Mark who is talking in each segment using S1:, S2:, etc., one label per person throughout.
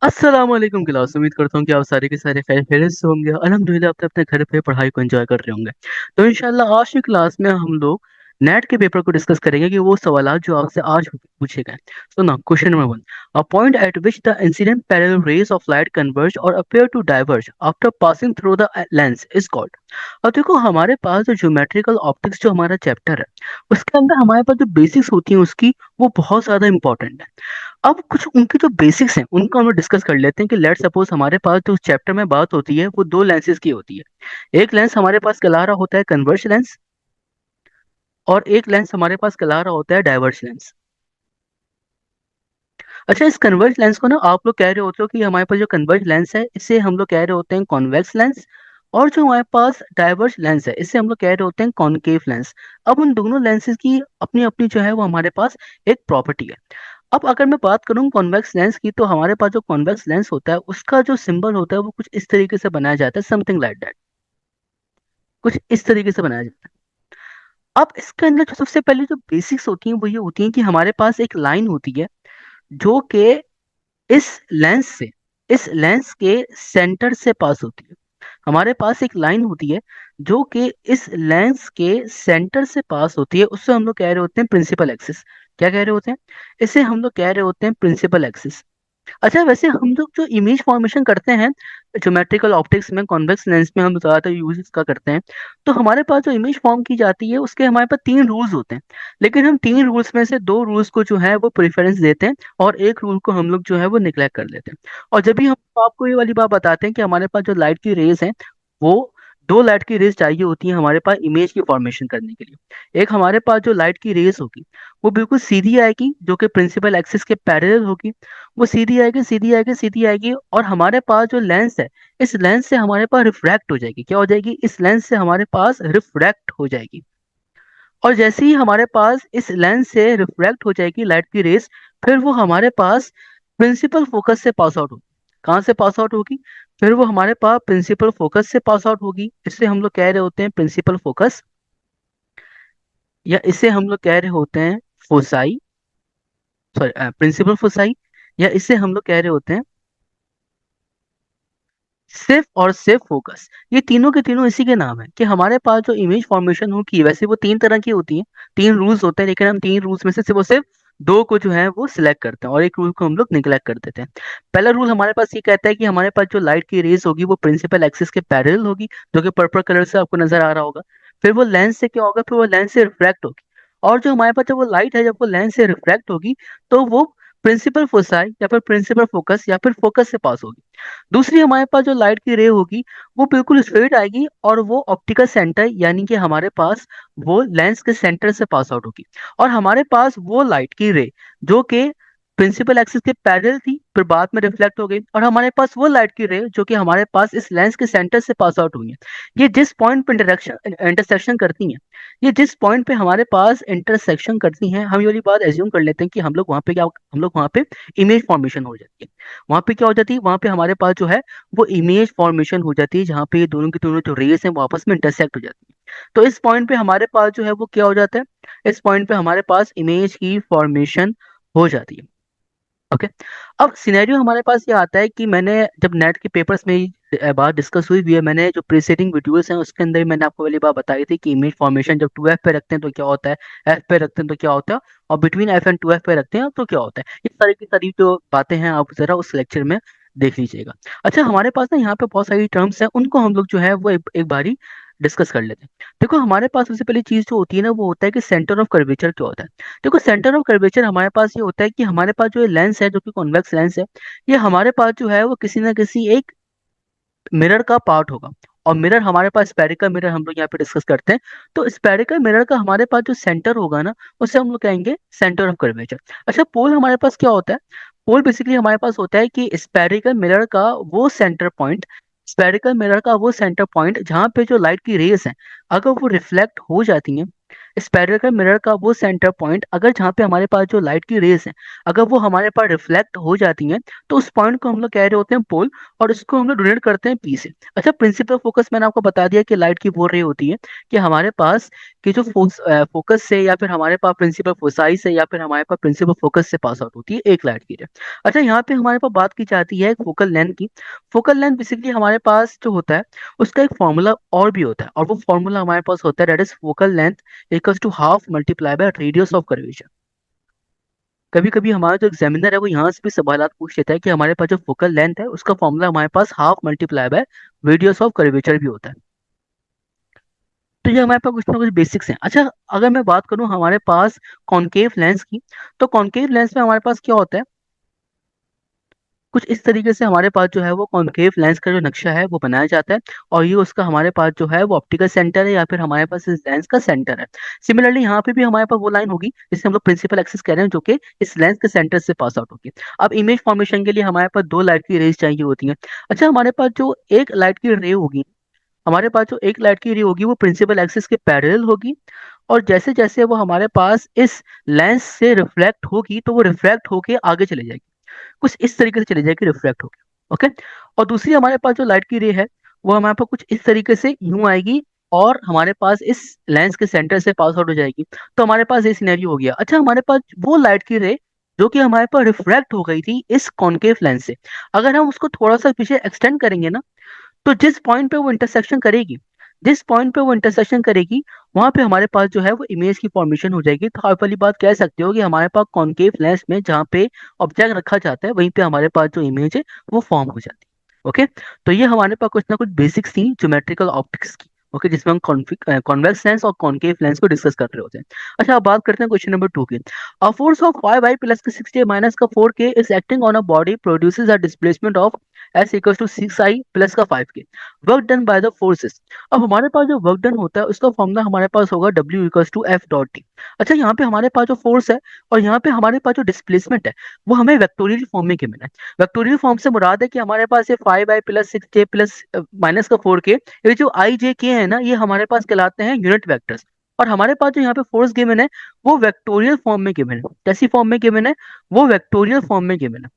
S1: अस्सलाम वालेकुम क्लास। उम्मीद करता हूँ कि आप सारे के सारे खैरियत से होंगे। अल्हम्दुलिल्लाह आप अपने घर पे पढ़ाई को एंजॉय कर रहे होंगे। तो इंशाल्लाह आज की क्लास में हम लोग नेट के पेपर को डिस्कस करेंगे कि वो सवालात जो आपसे आज पूछे गए। तो ना question number 1, a point at which the incident parallel rays of light converge और appear to diverge after passing through the lens is called. और देखो हमारे पास जो ज्योमेट्रिकल ऑप्टिक्स जो हमारा चैप्टर है उसके अंदर हमारे पास जो बेसिक्स होती हैं उसकी वो बहुत ज्यादा इंपॉर्टेंट है। अब कुछ उनके जो बेसिक्स हैं उनको हम लोग डिस्कस कर लेते हैं कि लेट सपोज हमारे पास जो चैप्टर में बात होती है वो दो लेंसेज की होती है। एक लेंस हमारे पास कहला रहा होता है कन्वर्ज लेंस और एक लेंस हमारे पास कहला रहा होता है डाइवर्ज लेंस। अच्छा, इस कन्वर्ज लेंस को ना आप लोग कह रहे होते हो कि हमारे पास जो कन्वर्ज लेंस है इसे हम लोग कह रहे होते हैं कॉन्वेक्स लेंस, और जो हमारे पास डाइवर्ज लेंस है इसे हम लोग कह रहे होते हैं कॉनकेव लेंस। अब उन दोनों लेंसेज की अपनी अपनी जो है वो हमारे पास एक प्रॉपर्टी है। अब अगर मैं बात करूं कॉन्वेक्स लेंस की तो हमारे पास जो कॉन्वेक्स लेंस होता है उसका जो सिंबल होता है वो कुछ इस तरीके से बनाया जाता है, समथिंग लाइक दैट, कुछ इस तरीके से बनाया जाता है। अब इसके अंदर जो सबसे पहले जो बेसिक्स होती हैं वो ये होती हैं कि हमारे पास एक लाइन होती है जो कि इस लेंस से इस लेंस के सेंटर से पास होती है। हमारे पास एक लाइन होती है जो कि इस लेंस के सेंटर से पास होती है, उससे हम लोग कह रहे होते हैं प्रिंसिपल एक्सिस। क्या कह रहे होते हैं? इसे हम लोग कह रहे होते हैं प्रिंसिपल एक्सिस। अच्छा, वैसे हम लोग जो इमेज फॉर्मेशन करते हैं ज्योमेट्रिकल ऑप्टिक्स में कॉन्वेक्स लेंस में हम ज्यादातर यूज इसका करते हैं। तो हमारे पास जो इमेज फॉर्म की जाती है उसके हमारे पास तीन रूल्स होते हैं, लेकिन हम तीन रूल्स में से दो रूल्स को जो है वो प्रेफरेंस देते हैं और एक रूल को हम लोग जो है वो निग्लेक्ट कर देते हैं। और जब भी हम आपको ये वाली बात बताते हैं कि हमारे पास जो लाइट की रेज है वो दो लाइट की रेज चाहिए होती है हमारे पास इमेज की फॉर्मेशन करने के लिए। एक हमारे पास जो लाइट की रेज होगी वो बिल्कुल सीधी आएगी जो कि प्रिंसिपल एक्सिस के पैरेलल होगी। वो सीधी आएगी सीधी आएगी सीधी आएगी और हमारे पास जो लेंस है इस लेंस से हमारे पास रिफ्रैक्ट हो जाएगी। क्या हो जाएगी? इस लेंस से हमारे पास रिफ्रैक्ट हो जाएगी। और जैसे ही हमारे पास इस लेंस से रिफ्रैक्ट हो जाएगी लाइट की रेस, फिर वो हमारे पास प्रिंसिपल फोकस से पास आउट होगी। कहाँ से पास आउट होगी? फिर वो हमारे पास प्रिंसिपल फोकस से पास आउट होगी। इससे हम लोग कह रहे होते हैं प्रिंसिपल फोकस, या इसे हम लोग कह रहे होते हैं फोसाई, सॉरी प्रिंसिपल फोसाई, या इसे हम लोग कह रहे होते हैं सिर्फ और सिर्फ फोकस। ये तीनों के तीनों इसी के नाम है कि हमारे पास जो इमेज फॉर्मेशन होगी वैसे वो तीन तरह की होती है, तीन रूल्स होते हैं, लेकिन हम तीन रूल्स में से सिर्फ और सिर्फ दो को जो है वो सिलेक्ट करते हैं और एक रूल को हम लोग निगलेक्ट कर देते हैं। पहला रूल हमारे पास ये कहता है कि हमारे पास जो लाइट की रेज होगी वो प्रिंसिपल एक्सिस के पैरेलल होगी, जो कि पर्पल कलर से आपको नजर आ रहा होगा। फिर वो लेंस से क्या होगा? फिर वो लेंस से रिफ्रैक्ट होगी। और जो हमारे पास जब वो लाइट है जब वो लेंस से रिफ्रैक्ट होगी तो वो प्रिंसिपल फोसाई या फिर प्रिंसिपल फोकस या फिर फोकस से पास होगी। दूसरी हमारे पास जो लाइट की रे होगी वो बिल्कुल स्ट्रेट आएगी और वो ऑप्टिकल सेंटर यानी कि हमारे पास वो लेंस के सेंटर से पास आउट होगी। और हमारे पास वो लाइट की रे जो कि प्रिंसिपल एक्सिस के पैरेलल थी फिर बाद में रिफ्लेक्ट हो गई, और हमारे पास वो लाइट की रे जो कि हमारे पास इस लेंस के सेंटर से पास आउट हुई है। ये जिस पॉइंट पे इंटरेक्शन इंटरसेक्शन करती हैं, ये जिस पॉइंट पे हमारे पास इंटरसेक्शन करती हैं, हम ये वाली बात एज्यूम कर लेते हैं कि हम लोग वहां पे इमेज फॉर्मेशन हो जाती है। वहां पे क्या हो जाती है? वहां पे हमारे पास जो है वो इमेज फॉर्मेशन हो जाती है जहाँ पे ये दोनों की दोनों जो रेस हैं वो आपस में इंटरसेक्ट हो जाती है। तो इस पॉइंट पे हमारे पास जो है वो क्या हो जाता है? इस पॉइंट पे हमारे पास इमेज की फॉर्मेशन हो जाती है। ओके। अब सिनेरियो हमारे पास ये आता है कि मैंने जब नेट के पेपर्स में बात डिस्कस हुई भी है, मैंने जो प्रीसीडिंग वीडियोस हैं उसके अंदर ही मैंने आपको पहली बार बताई थी कि इमेज फॉर्मेशन जब 2f पे रखते हैं तो क्या होता है, f पे रखते हैं तो क्या होता है, और बिटवीन f एंड 2f पे रखते हैं तो क्या होता है। ये सारी की सारी जो बातें हैं आप जरा उस लेक्चर में देख लीजिएगा। अच्छा, हमारे पास ना यहाँ पे बहुत सारी टर्म्स हैं, उनको हम लोग जो है वो एक बारी डिस्कस कर लेते हैं। देखो हमारे पास सबसे पहली चीज जो होती है ना वो होता है कि सेंटर ऑफ कर्वेचर क्या होता है। देखो सेंटर ऑफ कर्वेचर हमारे पास ये होता है कि हमारे पास जो ये लेंस है जो कि कॉन्वेक्स लेंस है, ये हमारे पास जो है वो किसी ना किसी एक मिरर का पार्ट होगा। और मिरर हमारे पास स्पेरिकल मिरर हम लोग यहाँ पे डिस्कस करते हैं। तो स्पेरिकल मिरर का हमारे पास जो सेंटर होगा ना उसे हम लोग कहेंगे सेंटर ऑफ कर्वेचर। अच्छा, पोल हमारे पास क्या होता है? पोल बेसिकली हमारे पास होता है कि स्पेरिकल मिरर का वो सेंटर पॉइंट, स्पेरिकल मिरर का वो सेंटर पॉइंट जहाँ पे जो लाइट की रेस है अगर वो रिफ्लेक्ट हो जाती हैं स्पेरिकल मिरर का वो सेंटर पॉइंट अगर जहाँ पे हमारे पास जो लाइट की रेज है अगर वो हमारे पास रिफ्लेक्ट हो जाती हैं तो उस पॉइंट को हम लोग कह रहे होते हैं पोल, और इसको हम लोग डोनेट करते हैं पी से। अच्छा, प्रिंसिपल फोकस मैंने आपको बता दिया कि लाइट की वो रे होती है कि हमारे पास कि जो फोकस से या फिर हमारे पास प्रिंसिपल फोसाई से या फिर हमारे पास प्रिंसिपल फोकस से पास आउट होती है एक लाइट की रे। अच्छा, यहाँ पे हमारे पास बात की जाती है फोकल लेंथ की। फोकल लेंथ बेसिकली हमारे पास जो होता है उसका एक फॉर्मूला और भी होता है, और वो फॉर्मूला हमारे पास होता है that is focal length equals to half multiply by radius of curvature. कभी कभी हमारा जो एग्जामिनर है वो यहाँ से भी सवाल पूछ लेता है कि हमारे पास जो फोकल लेंथ है उसका फॉर्मूला हमारे पास half multiply by radius of curvature भी होता है। तो ये हमारे पास कुछ ना कुछ बेसिक्स हैं। अच्छा, अगर मैं बात करूँ हमारे पास कॉनकेव लेंस की, तो कॉनकेव लेंस में हमारे पास क्या होता है, कुछ इस तरीके से हमारे पास जो है वो कॉनकेव लेंस का जो नक्शा है वो बनाया जाता है, और ये उसका हमारे पास जो है वो ऑप्टिकल सेंटर है या फिर हमारे पास इस लेंस का सेंटर है। सिमिलरली यहाँ पे भी हमारे पास वो लाइन होगी जिसे हम लोग प्रिंसिपल एक्सिस कह रहे हैं जो कि इस लेंस के सेंटर से पास आउट होगी। अब इमेज फॉर्मेशन के लिए हमारे पास दो लाइट की रेज चाहिए होती है। अच्छा, हमारे पास जो एक लाइट की रे होगी, हमारे पास जो एक लाइट की रे होगी वो प्रिंसिपल एक्सिस के पैरेलल होगी, और जैसे जैसे वो हमारे पास इस लेंस से रिफ्लेक्ट होगी तो वो रिफ्लेक्ट होके आगे चले जाएगी, कुछ इस तरीके से चली जाएगी रिफ्लेक्ट होके। ओके, और दूसरी हमारे पास जो लाइट की रे है वो हमारे पास कुछ इस तरीके से यूं आएगी और हमारे पास इस लेंस के सेंटर से पास आउट हो जाएगी। तो हमारे पास ये सिनेरियो हो गया। अच्छा, हमारे पास वो लाइट की रे जो कि हमारे पास रिफ्रैक्ट हो गई थी इस कॉनकेव लेंस से, अगर हम उसको थोड़ा सा पीछे एक्सटेंड करेंगे ना, तो जिस पॉइंट पे वो इंटरसेक्शन करेगी, जिस पॉइंट पे वो इंटरसेक्शन करेगी वहां पे हमारे पास जो है वो इमेज की फॉर्मेशन हो जाएगी। तो आप वाली बात कह सकते हो कि हमारे पास कॉनकेव लेंस में जहाँ पे ऑब्जेक्ट रखा जाता है वहीं पे हमारे पास जो इमेज है वो फॉर्म हो जाती है। ओके, तो ये हमारे पास कुछ ना कुछ बेसिक्स थी ज्योमेट्रिकल ऑप्टिक्स की। ओके, जिसमें हम कॉन्वेक्स लेंस और कॉनकेव लेंस को डिस्कस कर रहे होते हैं। अच्छा, अब बात करते हैं क्वेश्चन नंबर 2 की। A force of 5i plus का 6j माइनस का 4k is acting on a body produces a displacement of S equal to 6i plus का 5k, work done by the forces. अब हमारे पास जो वर्क डन होता है उसका फॉर्मूला हमारे पास होगा W equals to F dot T. अच्छा, यहाँ पे हमारे पास जो फोर्स है और यहाँ पे हमारे पास जो डिस्प्लेसमेंट है वो हमें वेक्टोरियल फॉर्म में गिवन है। वेक्टोरियल फॉर्म से मुराद है कि हमारे पास ये 5i plus 6j plus minus का 4k, ये जो आई जे के है ना ये हमारे पास कहलाते हैं यूनिट वेक्टर्स। और हमारे पास जो यहाँ पे फोर्स गिवन है वो वेक्टोरियल फॉर्म में गिवन है। कैसी फॉर्म में गिवन है, वो वेक्टोरियल फॉर्म में गिवन है।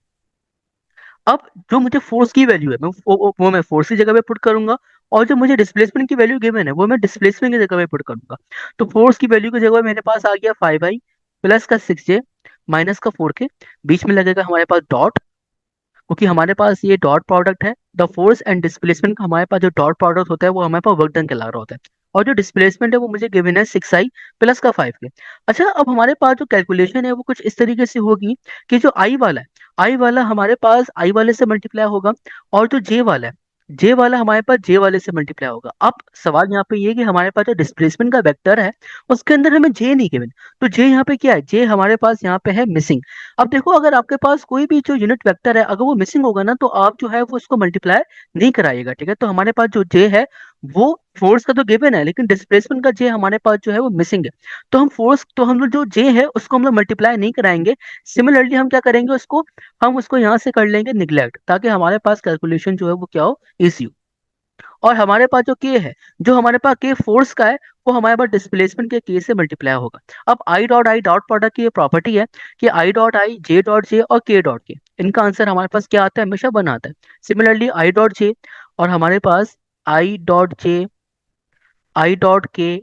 S1: अब जो मुझे फोर्स की वैल्यू है मैं वो मैं फोर्स की जगह पे पुट करूंगा, और जो मुझे डिस्प्लेसमेंट की वैल्यू गिवन है वो मैं डिस्प्लेसमेंट की जगह पे पुट करूंगा। तो फोर्स की वैल्यू की जगह मेरे पास आ गया 5i प्लस का 6j माइनस का 4k, बीच में लगेगा हमारे पास डॉट, क्योंकि हमारे पास ये डॉट प्रोडक्ट है द फोर्स एंड डिस्प्लेसमेंट का। हमारे पास जो डॉट प्रोडक्ट होता है वो हमारे पास वर्क डन कहला रहा होता है, और जो डिस्प्लेसमेंट है वो मुझे गिवन है 6i प्लस का 5k। अच्छा, अब हमारे पास जो कैलकुलेशन है वो कुछ इस तरीके से होगी कि जो आई वाला है, आई वाला हमारे पास आई वाले से मल्टीप्लाई होगा, और जो जे वाला है, जे वाला हमारे पास जे वाले से मल्टीप्लाई होगा। अब सवाल यहाँ पे ये है कि हमारे पास जो डिस्प्लेसमेंट का वेक्टर है उसके अंदर हमें जे नहीं गिवन, तो जे यहाँ पे क्या है, जे हमारे पास यहाँ पे है मिसिंग। अब देखो, अगर आपके पास कोई भी जो यूनिट वेक्टर है अगर वो मिसिंग होगा ना तो आप जो है वो उसको मल्टीप्लाई नहीं कराइएगा। ठीक है, तो हमारे पास जो जे है वो फोर्स का तो गिवन है लेकिन डिस्प्लेसमेंट का जे हमारे पास जो है वो मिसिंग है। तो हम लोग जो जे है उसको हम लोग मल्टीप्लाई नहीं कराएंगे। सिमिलरली हम क्या करेंगे उसको, हम उसको यहाँ से कर लेंगे निग्लेक्ट, ताकि हमारे पास कैलकुलेशन जो है वो क्या हो, इजी हो। और हमारे पास जो के है, जो हमारे पास के फोर्स का है वो हमारे पास डिस्प्लेसमेंट के के से मल्टीप्लाई होगा। अब आई डॉट प्रोडक्ट की ये प्रॉपर्टी है कि आई डॉट जे और के डॉट के, इनका आंसर हमारे पास क्या आता है, हमेशा वन आता है। सिमिलरली आई डॉट जे और हमारे पास I dot J, I dot के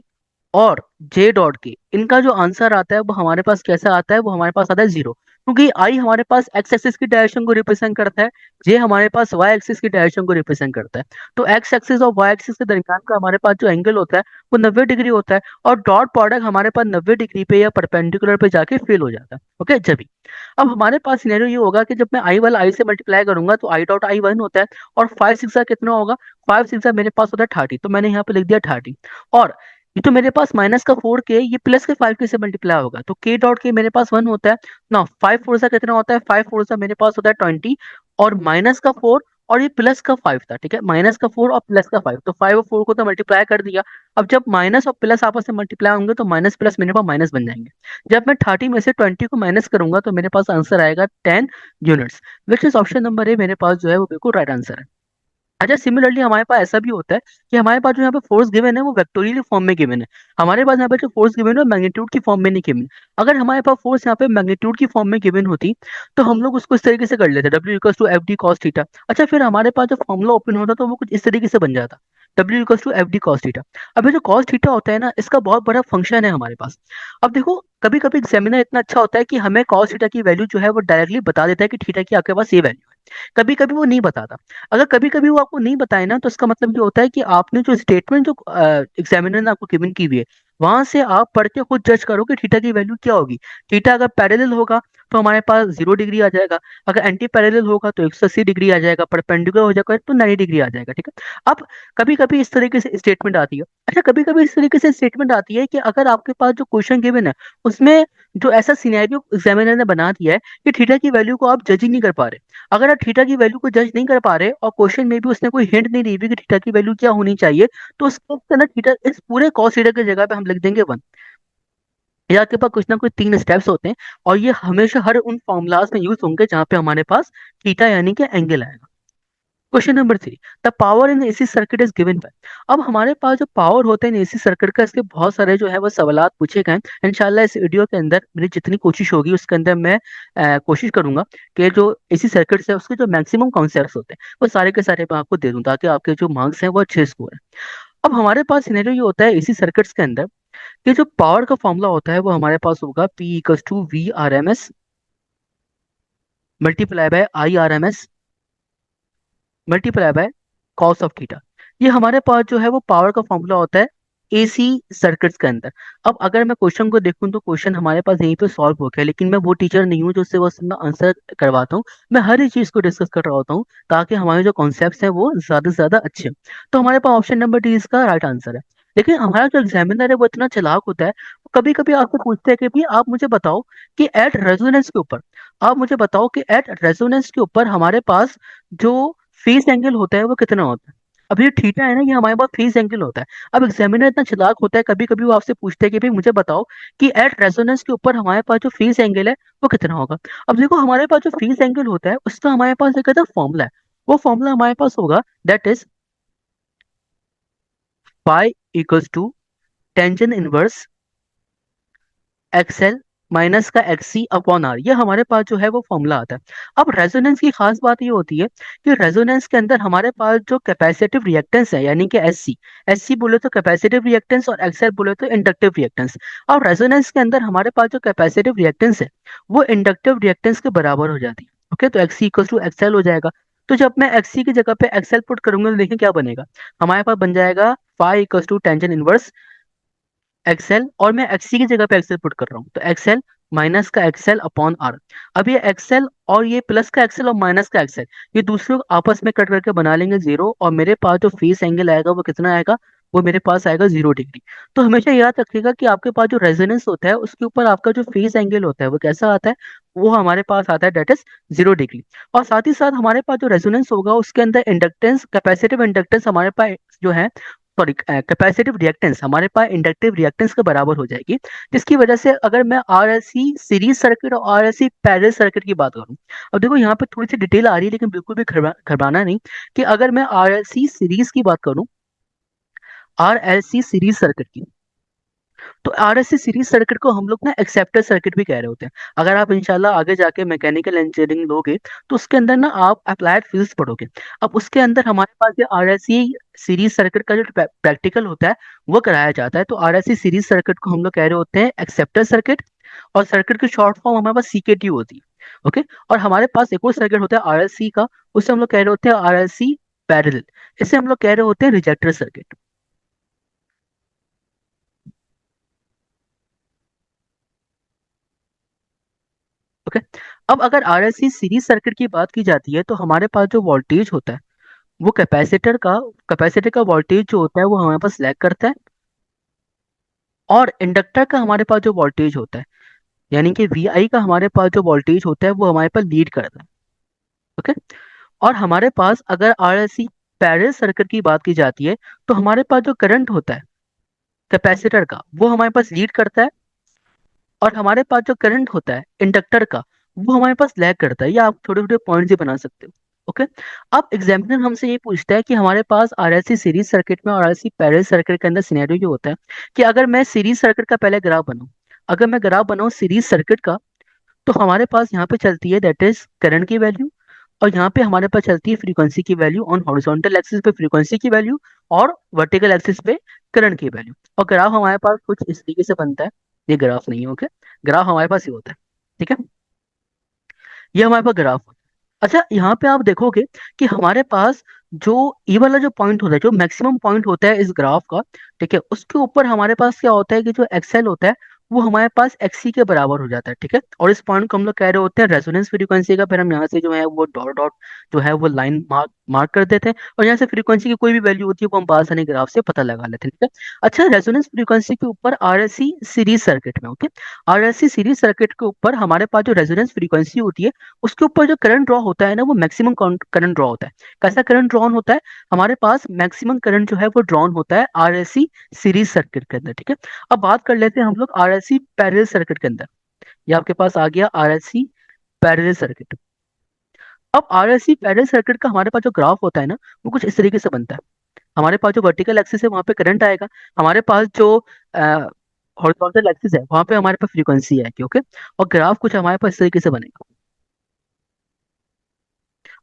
S1: और जे डॉट के, इनका जो आंसर आता है वो हमारे पास कैसा आता है, वो हमारे पास आता है जीरो, क्योंकि आई हमारे पास एक्स एक्सिस की डायरेक्शन को रिप्रेजेंट करता है, जे हमारे पास वाई एक्सिस की डायरेक्शन को रिप्रेजेंट करता है। तो एक्स एक्सिस और वाई एक्सिस के दरमियान का हमारे पास जो एंगल होता है वो 90 डिग्री होता है, और डॉट प्रोडक्ट हमारे पास 90 डिग्री पे या परपेंडिकुलर पे जाके फेल हो जाता है। ओके, जब भी अब हमारे पास सिनेरियो ये होगा कि जब मैं आई वाला आई से मल्टीप्लाई करूंगा तो आई डॉट आई वन होता है, और 5 6 कितना होगा, 5 6 मेरे पास होता है 30, तो मैंने यहाँ पे लिख दिया 30। और ये तो मेरे पास माइनस का 4k, ये प्लस के 5k से मल्टीप्लाई होगा, तो k डॉट के मेरे पास 1 होता है ना। 5 4 कितना होता है, 5 4 मेरे पास होता है 20, और माइनस का 4 और ये प्लस का 5 था। ठीक है, माइनस का 4 और प्लस का 5, तो 5 और 4 को तो मल्टीप्लाई कर दिया। अब जब माइनस और प्लस आपस में मल्टीप्लाई होंगे तो माइनस प्लस मेरे पास माइनस बन जाएंगे। जब मैं 30 में से 20 को माइनस करूंगा तो मेरे पास आंसर आएगा 10 units, which is option number A मेरे पास जो है वो बिल्कुल राइट आंसर है। अच्छा, सिमिलरली हमारे पास ऐसा भी होता है कि हमारे पास जो यहाँ पे फोर्स गिवन है वो वेक्टोरियल फॉर्म में गिवन है। हमारे पास यहाँ पे जो फोर्स गिवन है वो मैग्नीट्यूड की फॉर्म में नहीं गिवन। अगर हमारे पास फोर्स यहाँ पे मैग्नीट्यूड की फॉर्म में गिवन होती तो हम लोग उसको इस तरीके से कर लेते, W equals to F D cos theta. अच्छा, फिर हमारे पास जो फॉर्मुला ओपन होता तो वो कुछ इस तरीके से बन जाता, W equals to F D cos theta. अब ये जो कॉस थीटा होता है ना, इसका बहुत बड़ा फंक्शन है हमारे पास। अब देखो, कभी कभी एग्जामिनर इतना अच्छा होता है कि हमें कॉस थीटा की वैल्यू जो है वो डायरेक्टली बता देता है कि थीटा की आपके पास ये वैल्यू है। कभी कभी वो नहीं बताता। अगर कभी कभी वो आपको नहीं बताए ना, तो इसका मतलब ये होता है कि आपने जो स्टेटमेंट जो एग्जामिनर ने आपको गिवन की हुई है, वहां से आप पढ़ के खुद जज करो कि थीटा की वैल्यू क्या होगी। थीटा अगर पैरेलल होगा तो हमारे पास 0 डिग्री आ जाएगा, अगर एंटी पैरेलल होगा तो 180 डिग्री आ जाएगा, परपेंडिकुलर हो जाएगा तो 90 डिग्री आ जाएगा, ठीक है। अब कभी कभी इस तरीके से स्टेटमेंट आती है। अच्छा, कभी कभी इस तरीके से स्टेटमेंट आती है कि अगर आपके पास जो क्वेश्चन गिवन है उसमें जो ऐसा सिनेरियो एग्जामिनर ने बना दिया है कि थीटा की वैल्यू को आप जज ही नहीं कर पा रहे। अगर आप थीटा की वैल्यू को जज नहीं कर पा रहे और क्वेश्चन में भी उसने कोई हिंट नहीं दी हुई कि थीटा की वैल्यू क्या होनी चाहिए, तो उसके अंदर थीटा, इस पूरे कॉस थीटा की जगह पे हम लिख देंगे 1। या आपके पास कुछ ना कुछ 3 स्टेप्स होते हैं, और ये हमेशा हर उन फॉर्मूलाज में यूज होंगे जहां पे हमारे पास थीटा यानी कि एंगल आएगा। Question number 3, the power in AC circuit is given by. अब हमारे पास जो पावर होता है इन एसी सर्किट का, इसके बहुत सारे जो है वो सवालात पूछे गए हैं। इंशाल्लाह इस वीडियो के अंदर मेरी जितनी कोशिश होगी उसके अंदर मैं कोशिश करूंगा कि जो एसी सर्किट्स है उसके जो मैक्सिमम कॉन्सेप्ट्स होते हैं वो सारे के सारे मैं आपको दे दूं, ताकि आपके जो मार्क्स हैं वो अच्छे स्कोर है। अब हमारे पास सिनेरियो ये होता है एसी सर्किट्स के अंदर कि जो पावर का फॉर्मूला होता है वो हमारे पास होगा P equals to V R M S multiply by I R M S multiply by cos of theta. ये हमारे पास जो है वो पावर का फॉर्मूला होता है एसी सर्किट्स के अंदर। अब अगर मैं क्वेश्चन को देखूं तो क्वेश्चन हमारे पास यहीं पे सॉल्व हो गया, लेकिन मैं वो टीचर नहीं हूँ जो उससे बस मैं आंसर करवाता हूँ। मैं हर एक चीज को डिस्कस कर रहा होता हूँ ताकि हमारे जो कॉन्सेप्ट्स हैं वो ज्यादा से ज्यादा अच्छे हों। तो हमारे पास ऑप्शन नंबर डी इसका राइट आंसर है। लेकिन हमारा जो एग्जामिनर है वो इतना चालाक होता है, कभी कभी आपसे पूछते हैं कि भाई आप मुझे बताओ कि एट रेजोनेंस के ऊपर, आप मुझे बताओ कि एट रेजोनेंस के ऊपर हमारे पास जो फेस एंगल होता है वो कितना होता है। अब ये थीटा है ना, ये हमारे पास फेस एंगल होता है। अब एग्जामिनर इतना चालाक होता है, कभी कभी वो आपसे पूछते हैं कि भाई मुझे बताओ कि एट रेजोनेंस के ऊपर हमारे पास जो फेस एंगल है वो कितना होगा। अब देखो, हमारे पास जो फेस एंगल होता है उसका हमारे पास एक फॉर्मूला है। वो फॉर्मूला हमारे पास होगा, that is phi equals to tangent inverse XL minus का एक्सी अपॉन आर। ये हमारे पास जो है वो फॉर्मूला आता है। अब रेजोनेंस की खास बात ये होती है कि रेजोनेंस के अंदर हमारे पास जो कैपेसिटिव रिएक्टेंस है यानी कि एससी, एससी बोले तो कैपेसिटिव रिएक्टेंस और एक्सएल बोले तो इंडक्टिव रिएक्टेंस। अब रेजोनेंस के अंदर हमारे पास जो कैपेसिटिव रिएक्टेंस है वो इंडक्टिव रिएक्टेंस के बराबर हो जाती है। ओके, तो एक्सी इक्वल टू एक्सएल हो जाएगा। तो जब मैं एक्सी की जगह पे एक्सएल पुट करूंगा तो देखिए क्या बनेगा। हमारे पास बन जाएगा phi equal to tangent inverse XL, और मैं एक्सी की जगह पे एक्सएल पुट कर रहा हूँ, तो एक्सएल माइनस का एक्सएल अपॉन आर। अब ये एक्सएल और ये प्लस का एक्सएल और माइनस का एक्सएल, ये दूसरों को आपस में कट करके बना लेंगे 0, और मेरे पास जो फेस एंगल आएगा वो कितना आएगा, वो मेरे पास आएगा 0 डिग्री। तो हमेशा याद रखिएगा कि आपके पास जो रेजोनेंस होता है उसके ऊपर आपका जो फेस एंगल होता है वो कैसा आता है, वो हमारे पास आता है डेट इज 0 डिग्री। और साथ ही साथ हमारे पास जो रेजोनेंस होगा उसके अंदर इंडक्टेंस, कैपेसिटिव इंडक्टेंस हमारे पास जो है, सॉरी कैपेसिटिव रिएक्टेंस हमारे पास इंडक्टिव रिएक्टेंस के बराबर हो जाएगी। जिसकी वजह से अगर मैं आरएलसी सीरीज सर्किट और आरएलसी पैरेलल सर्किट की बात करूं, अब देखो यहाँ पे थोड़ी सी डिटेल आ रही है लेकिन बिल्कुल भी घबराना नहीं, कि अगर मैं आरएलसी सीरीज की बात करूं, आरएलसी सीरीज सर्किट की, तो आरएलसी सीरीज सर्किट को हम लोग ना एक्सेप्टर सर्किट भी कह रहे होते हैं। अगर आप इंशाल्लाह आगे जाके मैकेनिकल इंजीनियरिंग लोगे तो उसके अंदर ना आप अप्लाइड फिजिक्स पढ़ोगे। अब उसके अंदर हमारे पास ये आरएलसी सीरीज सर्किट का जो प्रैक्टिकल होता है वो कराया जाता है। तो आरएलसी सीरीज सर्किट को हम लोग कह रहे होते हैं एक्सेप्टर सर्किट, और सर्किट की शॉर्ट फॉर्म हमारे पास सीकेटी होती है। ओके, और हमारे पास एक और सर्किट होता है आरएलसी का, उसे हम लोग कह रहे होते हैं आरएलसी पैरेलल, इसे हम लोग कह रहे होते हैं रिजेक्टर सर्किट। ओके, अब अगर आरएलसी सीरीज सर्किट की बात की जाती है तो हमारे पास जो वोल्टेज होता है वो कैपेसिटर का वोल्टेज जो होता है वो हमारे पास लैग करता है, और इंडक्टर का हमारे पास जो वोल्टेज होता है यानी कि वी का हमारे पास जो वोल्टेज होता है वो हमारे पास लीड करता है। ओके, और हमारे पास अगर आरएलसी पैरेलल सर्किट की बात की जाती है तो हमारे पास जो करंट होता है कैपेसिटर का वो हमारे पास लीड करता है, और हमारे पास जो करंट होता है इंडक्टर का वो हमारे पास लैग करता है। या आप छोटे छोटे पॉइंट्स ही बना सकते हो। ओके। अब एग्जामिनर हमसे ये पूछता है कि हमारे पास आरएलसी सीरीज सर्किट में और आरएलसी पैरेलल सर्किट के अंदर सिनेरियो ये होता है कि अगर मैं सीरीज सर्किट का पहले ग्राफ बनाऊं, अगर मैं ग्राफ बनाऊं सीरीज सर्किट का, तो हमारे पास यहाँ पे चलती है दैट इज करंट की वैल्यू, और यहाँ पे हमारे पास चलती है फ्रीक्वेंसी की वैल्यू, ऑन हॉरिजॉन्टल एक्सिस पे फ्रीक्वेंसी की वैल्यू और वर्टिकल एक्सिस पे करंट की वैल्यू। और ग्राफ हमारे पास कुछ इस तरीके से बनता है। ये ग्राफ नहीं है, ओके। ग्राफ हमारे पास ये होता है, ठीक है। ये हमारे पास ग्राफ होता है। अच्छा, यहाँ पे आप देखोगे कि हमारे पास जो ये वाला जो पॉइंट होता है, जो मैक्सिमम पॉइंट होता है इस ग्राफ का, ठीक है, उसके ऊपर हमारे पास क्या होता है कि जो एक्सएल होता है वो हमारे पास एक्सी के बराबर हो जाता है, ठीक है। और इस पॉइंट को हम लोग कह रहे होते हैं रेजोनेंस फ्रीक्वेंसी का। फिर हम यहाँ से जो है वो डॉट डॉट जो है वो लाइन मार्क मार्क कर देते हैं, और यहाँ से फ्रीक्वेंसी की कोई भी वैल्यू होती है वो हम पास आने ग्राफ से पता लगा लेते हैं, ठीक है। अच्छा, रेजोनेंस फ्रीक्वेंसी के ऊपर आरएलसी सीरीज सर्किट में, ओके, आरएलसी सीरीज सर्किट के ऊपर हमारे पास जो रेजोनेंस फ्रीक्वेंसी होती है उसके ऊपर जो करंट ड्रॉ होता है ना, वो मैक्सिमम करंट ड्रॉ होता है। कैसा करंट ड्रॉन होता है? हमारे पास मैक्सिमम करंट जो है वो ड्रॉन होता है आरएलसी सीरीज सर्किट के अंदर, ठीक है। अब बात कर लेते हैं हम लोग आरएलसी पैरेलल सर्किट के अंदर। ये आपके पास आ गया आरएलसी पैरेलल सर्किट। अब आरएलसी पैरेलल सर्किट का हमारे पास जो ग्राफ होता है ना, वो कुछ इस तरीके से बनता है। हमारे पास जो वर्टिकल एक्सिस है वहां पे करंट आएगा, हमारे पास जो हॉरिजॉन्टल एक्सिस है वहां पे हमारे पास फ्रीक्वेंसी आएगी, ओके। और ग्राफ कुछ हमारे पास इस तरीके से बनेगा।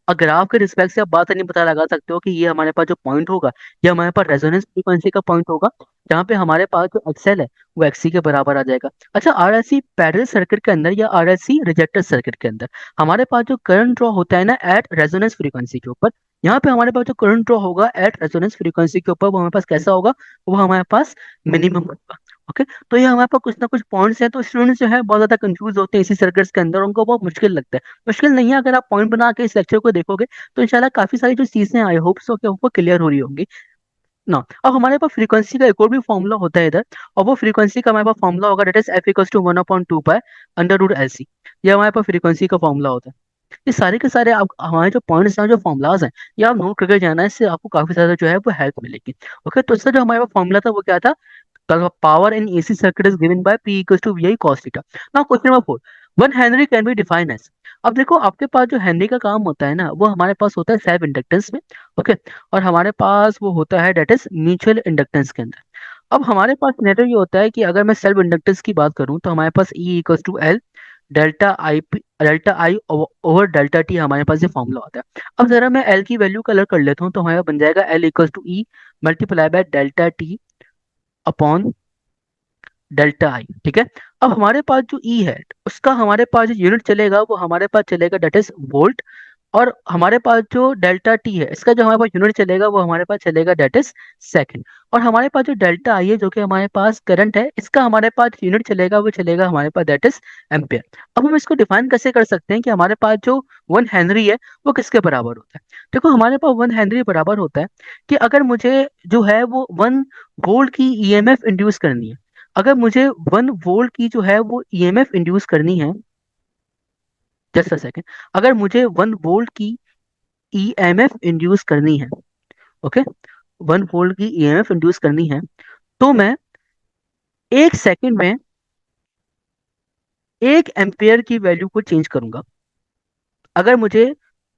S1: और ग्राफ के रिस्पेक्ट से आप बात नहीं पता लगा सकते हो कि ये हमारे पास जो पॉइंट होगा, ये हमारे पास रेजोनेंस फ्रीक्वेंसी का पॉइंट होगा, जहाँ पे हमारे पास जो एक्सएल है वो एक्सी के बराबर आ जाएगा। अच्छा, आरएलसी पैरेलल सर्किट के अंदर या आरएलसी रिजेक्टर सर्किट के अंदर हमारे पास जो करंट ड्रॉ होता है ना एट रेजोनेंस फ्रीक्वेंसी के ऊपर, यहाँ पे हमारे पास जो करंट ड्रॉ होगा एट रेजोनेंस फ्रीक्वेंसी के ऊपर वो हमारे पास कैसा होगा? वो हमारे पास मिनिमम होगा, ओके। तो ये हमारे पास कुछ ना कुछ पॉइंट्स हैं, तो स्टूडेंट्स जो है बहुत ज्यादा कंफ्यूज होते हैं इसी सर्किट्स के अंदर, उनको बहुत मुश्किल लगता है। मुश्किल नहीं है, अगर आप पॉइंट बना के इस लेक्चर को देखोगे तो इंशाल्लाह काफी सारी जो चीजें आई होप सो कि आपको क्लियर हो रही होंगी ना। अब हमारे पास फ्रीक्वेंसी का एक और भी फॉर्मूला होता है इधर, और वो फ्रीक्वेंसी का हमारे पास फॉर्मूला होगा that is F equals to 1/2 pi under root L C. ये हमारे पास फ्रीक्वेंसी का फॉर्मूला होता है। ये सारे के सारे आप हमारे जो पॉइंट्स हैं, जो फॉर्मुलाज हैं, ये आप नोट करके जाना है, इससे आपको काफी ज्यादा जो है वो हेल्प मिलेगी। ओके, तो इसका जो हमारे पास फॉर्मूला था वो क्या था? The power in AC circuit is given by P equals to VI cos theta. Now question number 4. 1 henry can be define as. अब देखो आपके पास जो हेनरी का काम होता है ना, वो हमारे पास होता है सेल्फ इंडक्टेंस में, ओके। और हमारे पास वो होता है डेट इज म्यूचुअल इंडक्टेंस के अंदर। अब हमारे पास नेटर ये होता है कि अगर मैं सेल्फ इंडक्टेंस की बात करूं तो हमारे पास E equals to L delta I over delta T हमारे पास ये फॉर्मूला होता है। अब जरा मैं एल की वैल्यू कलर कर लेता हूँ, तो हमारे पास बन जाएगा L equals to E multiply by delta T upon delta I, ठीक है। अब हमारे पास जो ई है उसका हमारे पास जो यूनिट चलेगा वो हमारे पास चलेगा डेट इज वोल्ट, और हमारे पास जो डेल्टा टी है इसका जो हमारे पास यूनिट चलेगा वो हमारे पास चलेगा डेट इज सेकंड। और हमारे पास जो डेल्टा आई है जो कि हमारे पास करंट है, इसका हमारे पास यूनिट चलेगा वो चलेगा हमारे पास दैट इज एम्पियर। अब हम इसको डिफाइन कैसे कर सकते हैं कि हमारे पास जो 1 हेनरी है वो किसके बराबर होता है? देखो हमारे पास 1 हेनरी बराबर होता है कि अगर मुझे जो है वो 1 वोल्ट की ईएमएफ इंड्यूस करनी है, अगर मुझे 1 वोल्ट की जो है वो ईएमएफ इंड्यूस करनी है, जस्ट अ सेकेंड, अगर मुझे 1 वोल्ट की ईएमएफ इंड्यूस करनी है, ओके, 1 वोल्ट की ईएमएफ इंड्यूस करनी है, तो मैं 1 सेकंड में 1 एम्पियर की वैल्यू को चेंज करूंगा। अगर मुझे